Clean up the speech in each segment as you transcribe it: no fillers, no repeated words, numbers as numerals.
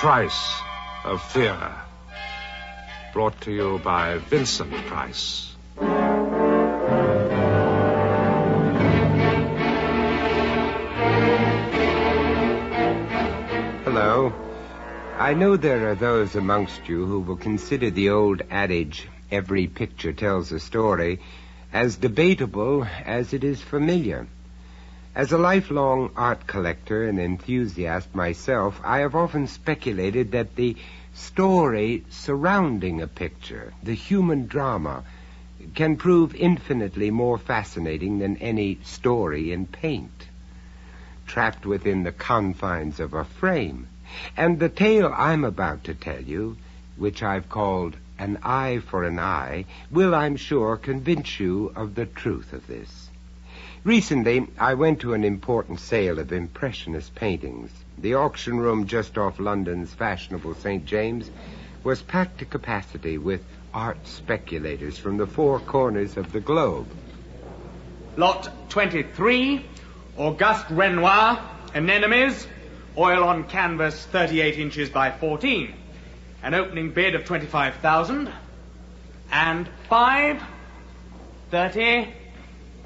Price of Fear. Brought to you by Vincent Price. Hello. I know there are those amongst you who will consider the old adage, every picture tells a story, as debatable as it is familiar. As a lifelong art collector and enthusiast myself, I have often speculated that the story surrounding a picture, the human drama, can prove infinitely more fascinating than any story in paint, trapped within the confines of a frame. And the tale I'm about to tell you, which I've called An Eye for an Eye, will, I'm sure, convince you of the truth of this. Recently, I went to an important sale of Impressionist paintings. The auction room just off London's fashionable St. James was packed to capacity with art speculators from the four corners of the globe. Lot 23, Auguste Renoir, Anemones, oil on canvas 38 inches by 14. An opening bid of 25,000. And 5, 30,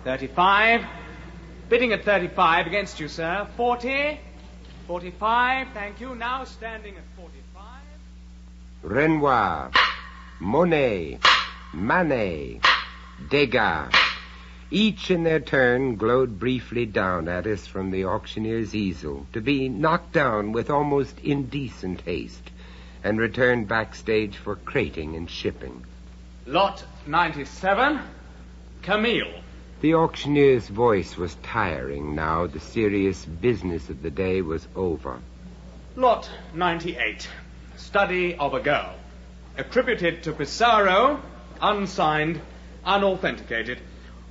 35. Bidding at 35 against you, sir. 40, 45, thank you. Now standing at 45. Renoir, Monet, Manet, Degas. Each in their turn glowed briefly down at us from the auctioneer's easel, to be knocked down with almost indecent haste and returned backstage for crating and shipping. Lot 97, Camille. The auctioneer's voice was tiring now. The serious business of the day was over. Lot 98, Study of a Girl. Attributed to Pissarro, unsigned, unauthenticated.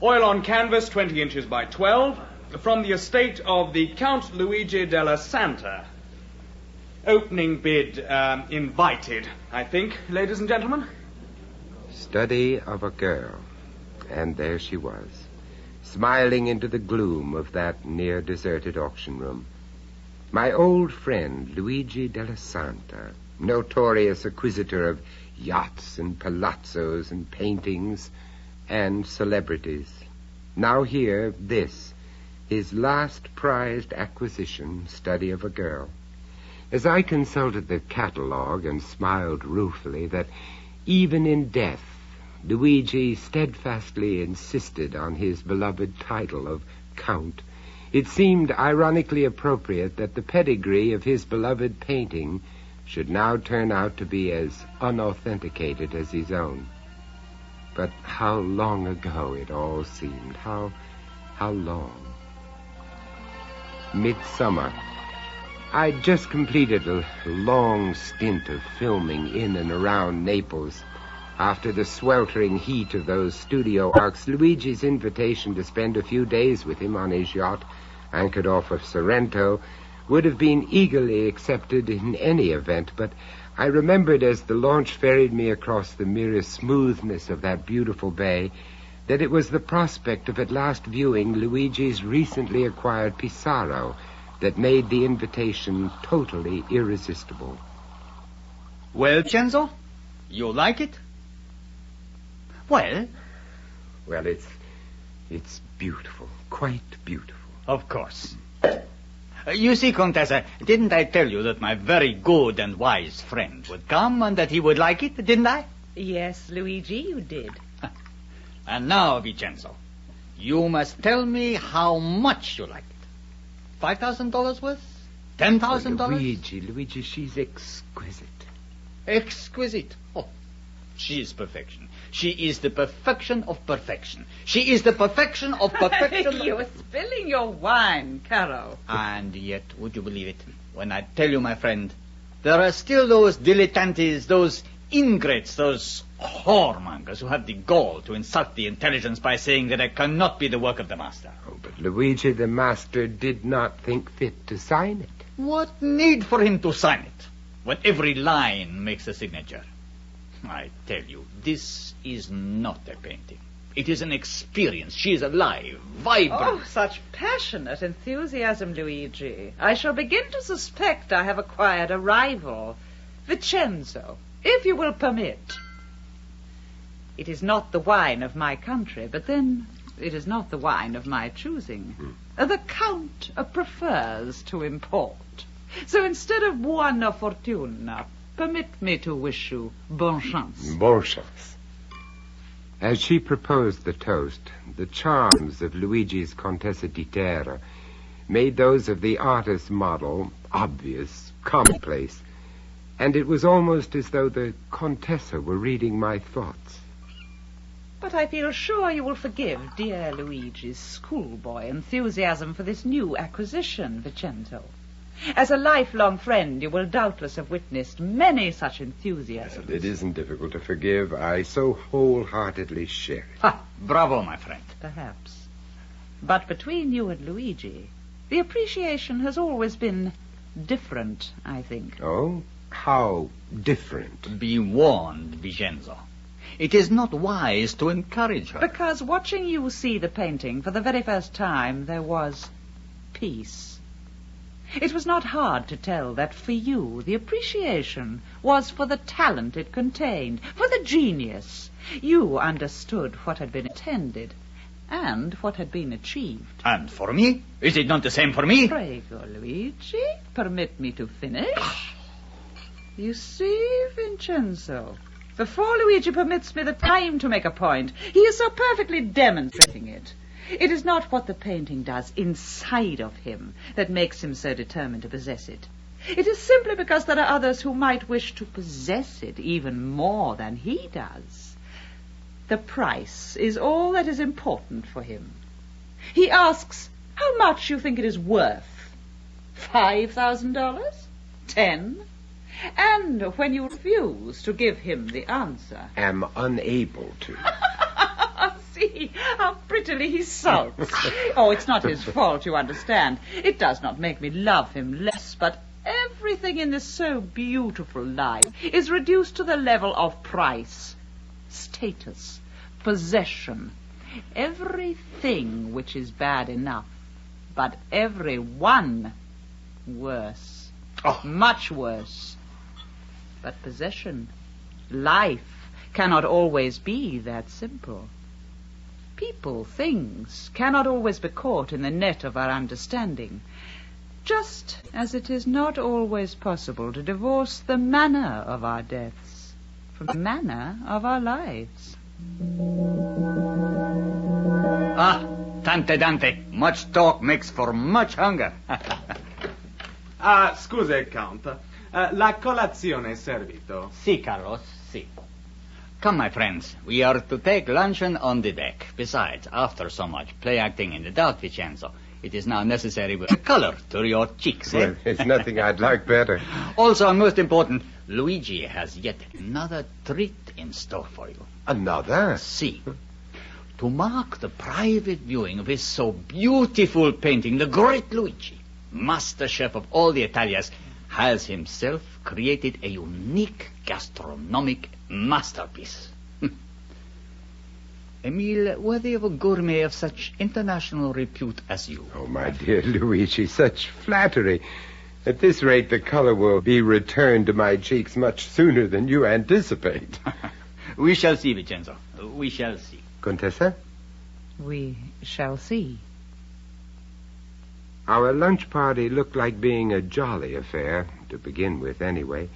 Oil on canvas 20 inches by 12. From the estate of the Count Luigi della Santa. Opening bid invited, I think, ladies and gentlemen. Study of a Girl. And there she was, smiling into the gloom of that near-deserted auction room. My old friend, Luigi della Santa, notorious acquisitor of yachts and palazzos and paintings and celebrities. Now here, this, his last prized acquisition, Study of a Girl. As I consulted the catalogue and smiled ruefully that even in death, Luigi steadfastly insisted on his beloved title of Count, it seemed ironically appropriate that the pedigree of his beloved painting should now turn out to be as unauthenticated as his own. But how long ago it all seemed. How long. Midsummer. I'd just completed a long stint of filming in and around Naples. After the sweltering heat of those studio arcs, Luigi's invitation to spend a few days with him on his yacht, anchored off of Sorrento, would have been eagerly accepted in any event, but I remembered as the launch ferried me across the mirror smoothness of that beautiful bay that it was the prospect of at last viewing Luigi's recently acquired Pissarro that made the invitation totally irresistible. Well, Vincenzo, you like it? Well, it's beautiful, quite beautiful. Of course. You see, Contessa, didn't I tell you that my very good and wise friend would come and that he would like it, didn't I? Yes, Luigi, you did. And now, Vincenzo, you must tell me how much you like it. $5,000 worth? $10,000? Luigi, she's exquisite. Exquisite? Oh, she is perfection. She is the perfection of perfection. She is the perfection of perfection. You're spilling your wine, Caro. And yet, would you believe it, when I tell you, my friend, there are still those dilettantes, those ingrates, those whoremongers who have the gall to insult the intelligence by saying that it cannot be the work of the master. Oh, but Luigi, the master, did not think fit to sign it. What need for him to sign it, when every line makes a signature? I tell you, this is not a painting. It is an experience. She is alive, vibrant. Oh, such passionate enthusiasm, Luigi. I shall begin to suspect I have acquired a rival. Vincenzo, if you will permit. It is not the wine of my country, but then it is not the wine of my choosing. The Count prefers to import. So instead of buona fortuna, permit me to wish you bonne chance. Bonne chance. As she proposed the toast, the charms of Luigi's Contessa di Terra made those of the artist model obvious, commonplace, and it was almost as though the Contessa were reading my thoughts. But I feel sure you will forgive dear Luigi's schoolboy enthusiasm for this new acquisition, Vincenzo. As a lifelong friend, you will doubtless have witnessed many such enthusiasms. It isn't difficult to forgive. I so wholeheartedly share it. Ha! Bravo, my friend. Perhaps. But between you and Luigi, the appreciation has always been different, I think. Oh? How different? Be warned, Vincenzo. It is not wise to encourage her. Because watching you see the painting for the very first time, there was peace. It was not hard to tell that for you, the appreciation was for the talent it contained, for the genius. You understood what had been intended and what had been achieved. And for me? Is it not the same for me? Prego, Luigi, permit me to finish. You see, Vincenzo, before Luigi permits me the time to make a point, he is so perfectly demonstrating it. It is not what the painting does inside of him that makes him so determined to possess it. It is simply because there are others who might wish to possess it even more than he does. The price is all that is important for him. He asks how much you think it is worth. $5,000? 10? And when you refuse to give him the answer... Am unable to. See how prettily he sulks. Oh, it's not his fault, you understand. It does not make me love him less, but everything in this so beautiful life is reduced to the level of price, status, possession. Everything which is bad enough, but every one worse. Oh. Much worse. But possession, life, cannot always be that simple. People, things, cannot always be caught in the net of our understanding, just as it is not always possible to divorce the manner of our deaths from the manner of our lives. Ah, tante Dante, much talk makes for much hunger. Scusi, Count. La colazione è servito. Si, Carlos, si. Come, my friends, we are to take luncheon on the deck. Besides, after so much play acting in the dark, Vincenzo, it is now necessary with a color to your cheeks, eh? Well, it's nothing I'd like better. Also, and most important, Luigi has yet another treat in store for you. Another? See, to mark the private viewing of his so beautiful painting, the great Luigi, master chef of all the Italias, has himself created a unique gastronomic masterpiece. A meal worthy of a gourmet of such international repute as you. Oh, my dear Luigi, such flattery. At this rate, the color will be returned to my cheeks much sooner than you anticipate. We shall see, Vincenzo. We shall see. Contessa? We shall see. Our lunch party looked like being a jolly affair, to begin with, anyway.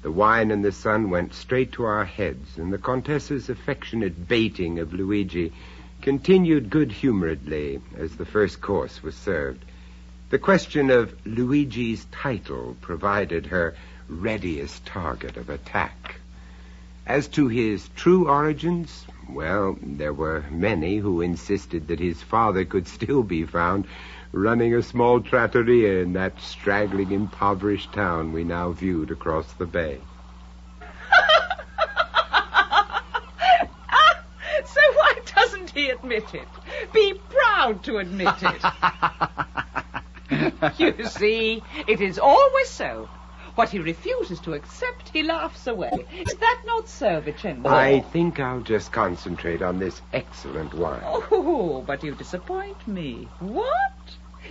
The wine and the sun went straight to our heads, and the Contessa's affectionate baiting of Luigi continued good-humoredly as the first course was served. The question of Luigi's title provided her readiest target of attack. As to his true origins, well, there were many who insisted that his father could still be found running a small trattoria in that straggling, impoverished town we now viewed across the bay. So why doesn't he admit it? Be proud to admit it. You see, it is always so. What he refuses to accept, he laughs away. Is that not so, Vincenzo? I think I'll just concentrate on this excellent wine. Oh, but you disappoint me. What?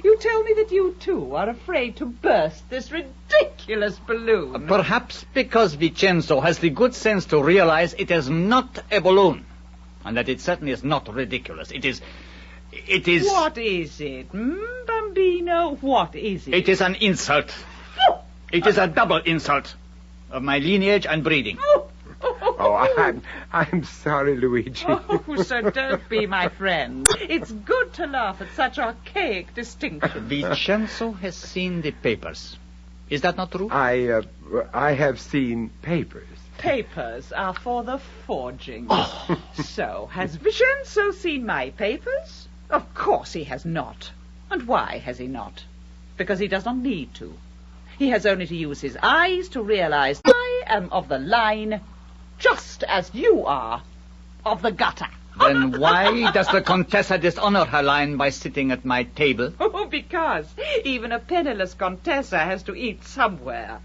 You tell me that you, too, are afraid to burst this ridiculous balloon. Perhaps because Vincenzo has the good sense to realize it is not a balloon. And that it certainly is not ridiculous. It is... What is it, Bambino? What is it? It is an insult. It is a double insult of my lineage and breeding. Oh, I'm sorry, Luigi. Oh, so don't be my friend. It's good to laugh at such archaic distinctions. Vincenzo has seen the papers. Is that not true? I have seen papers. Papers are for the forging. Oh. So, has Vincenzo seen my papers? Of course he has not. And why has he not? Because he does not need to. He has only to use his eyes to realize I am of the line, just as you are of the gutter. Then why does the Contessa dishonor her line by sitting at my table? Oh, because even a penniless Contessa has to eat somewhere.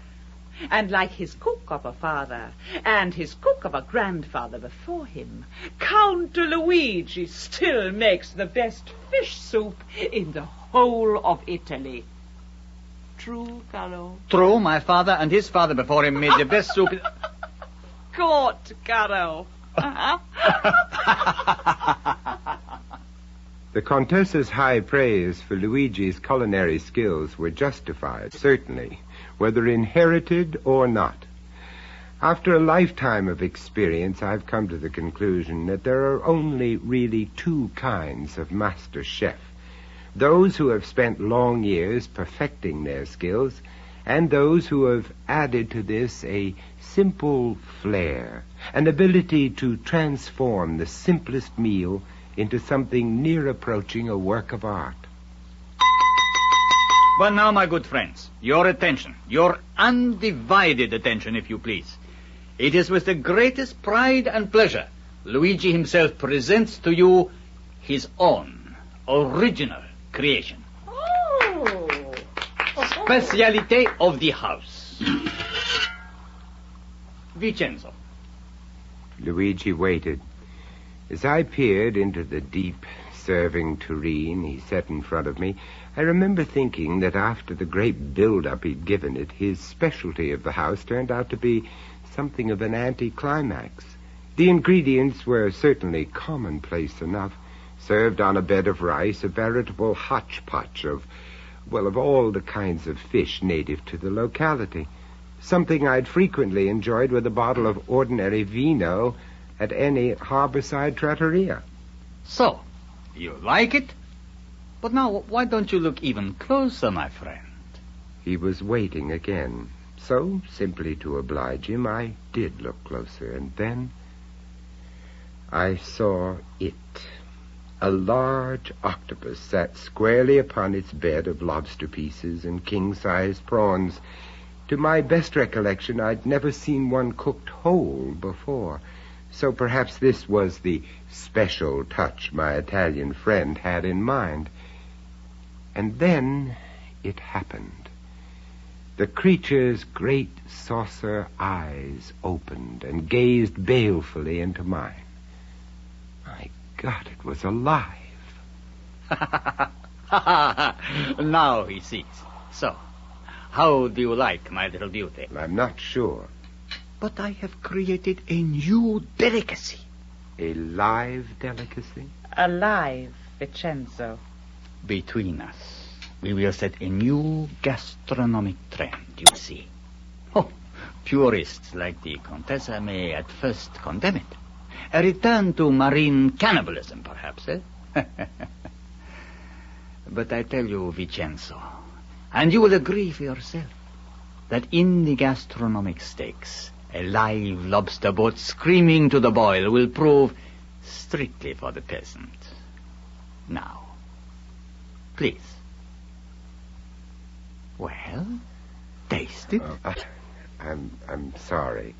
And like his cook of a father and his cook of a grandfather before him, Count Luigi still makes the best fish soup in the whole of Italy. True, Caro? True, my father and his father before him made the best soup. Caught, Caro. The Contessa's high praise for Luigi's culinary skills were justified, certainly, whether inherited or not. After a lifetime of experience, I've come to the conclusion that there are only really two kinds of master chef. Those who have spent long years perfecting their skills, and those who have added to this a simple flair, an ability to transform the simplest meal into something near approaching a work of art. But now, my good friends, your attention, your undivided attention, if you please. It is with the greatest pride and pleasure Luigi himself presents to you his own original creation. Oh. Specialité of the house. Vincenzo. Luigi waited. As I peered into the deep, serving tureen he set in front of me, I remember thinking that after the great build-up he'd given it, his specialty of the house turned out to be something of an anticlimax. The ingredients were certainly commonplace enough, served on a bed of rice, a veritable hodgepodge of all the kinds of fish native to the locality. Something I'd frequently enjoyed with a bottle of ordinary vino at any harborside trattoria. So, you like it? But now, why don't you look even closer, my friend? He was waiting again. So, simply to oblige him, I did look closer, and then I saw it. A large octopus sat squarely upon its bed of lobster pieces and king-sized prawns. To my best recollection, I'd never seen one cooked whole before, so perhaps this was the special touch my Italian friend had in mind. And then it happened. The creature's great saucer eyes opened and gazed balefully into mine. My God, it was alive. Now he sees. So, how do you like my little beauty? I'm not sure. But I have created a new delicacy. A live delicacy? Alive, Vincenzo. Between us, we will set a new gastronomic trend, you see. Oh, purists like the Contessa may at first condemn it. A return to marine cannibalism, perhaps, eh? But I tell you, Vincenzo, and you will agree for yourself, that in the gastronomic stakes, a live lobster boat screaming to the boil will prove strictly for the peasant. Now, please. Well, taste it. I'm sorry.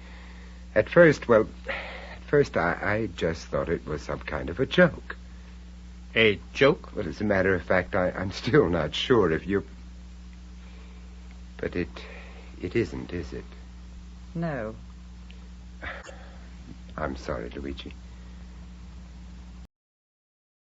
At first I just thought it was some kind of a joke. A joke? Well, as a matter of fact, I'm still not sure if you... But it It isn't, is it? No. I'm sorry, Luigi.